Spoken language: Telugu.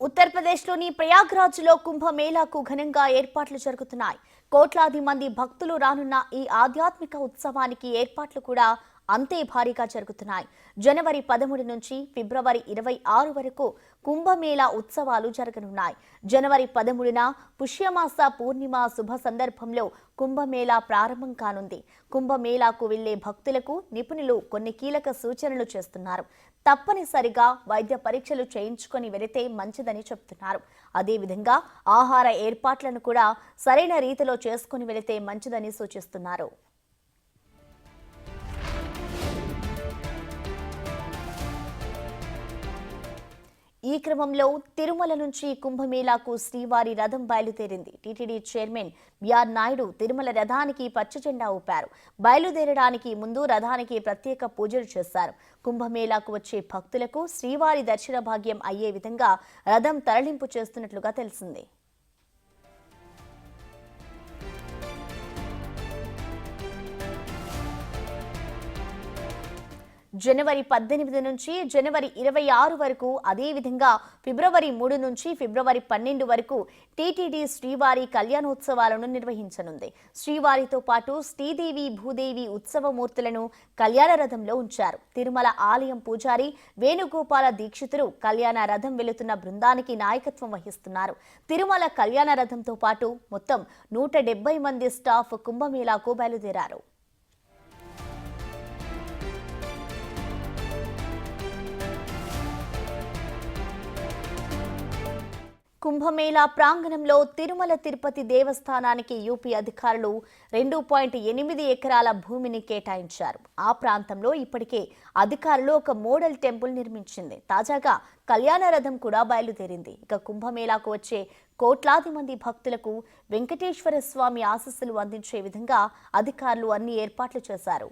ఉత్తరప్రదేశ్లోని ప్రయాగ్రాజ్లో కుంభమేళాకు ఘనంగా ఏర్పాట్లు జరుగుతున్నాయి. కోట్లాది మంది భక్తులు రానున్న ఈ ఆధ్యాత్మిక ఉత్సవానికి ఏర్పాట్లు కూడా అంతే భారీగా జరుగుతున్నాయి. జనవరి 13 నుంచి ఫిబ్రవరి 26 వరకు కుంభమేళా ఉత్సవాలు జరగనున్నాయి. జనవరి 13న పుష్యమాస పూర్ణిమ శుభ సందర్భంలో కుంభమేళా ప్రారంభం కానుంది. కుంభమేళాకు వెళ్లే భక్తులకు నిపుణులు కొన్ని కీలక సూచనలు చేస్తున్నారు. తప్పనిసరిగా వైద్య పరీక్షలు చేయించుకొని వెళితే మంచిదని చెప్తున్నారు. అదేవిధంగా ఆహార ఏర్పాట్లను కూడా సరైన రీతిలో చేసుకుని వెళితే మంచిదని సూచిస్తున్నారు. ఈ క్రమంలో తిరుమల నుంచి కుంభమేళాకు శ్రీవారి రథం బయలుదేరింది. TTD chairman BR Naidu Tirumala రథానికి పచ్చజెండా ఊపారు. బయలుదేరడానికి ముందు రథానికి ప్రత్యేక పూజలు చేశారు. కుంభమేళాకు వచ్చే భక్తులకు శ్రీవారి దర్శన భాగ్యం అయ్యే విధంగా రథం తరలింపు చేస్తున్నట్లుగా తెలిసింది. జనవరి 18 నుంచి జనవరి 26 వరకు, అదేవిధంగా ఫిబ్రవరి 3 నుంచి ఫిబ్రవరి 12 వరకు టీటీడీ శ్రీవారి కళ్యాణోత్సవాలను నిర్వహించనుంది. శ్రీవారితో పాటు శ్రీదేవి భూదేవి ఉత్సవమూర్తులను కళ్యాణ రథంలో ఉంచారు. తిరుమల ఆలయం పూజారి వేణుగోపాల దీక్షితులు కళ్యాణ రథం వెళుతున్న బృందానికి నాయకత్వం వహిస్తున్నారు. తిరుమల కళ్యాణ రథంతో పాటు మొత్తం 170 మంది స్టాఫ్ కుంభమేళాకు బయలుదేరారు. కుంభమేళా ప్రాంగణంలో తిరుమల తిరుపతి దేవస్థానానికి యూపీ అధికారులు 2.8 ఎకరాల భూమిని కేటాయించారు. ఆ ప్రాంతంలో ఇప్పటికే అధికారులు ఒక మోడల్ టెంపుల్ నిర్మించింది. తాజాగా కళ్యాణ రథం కూడా బయలుదేరింది. ఇక కుంభమేళాకు వచ్చే కోట్లాది మంది భక్తులకు వెంకటేశ్వర స్వామి ఆశీస్సులు అందించే విధంగా అధికారులు అన్ని ఏర్పాట్లు చేశారు.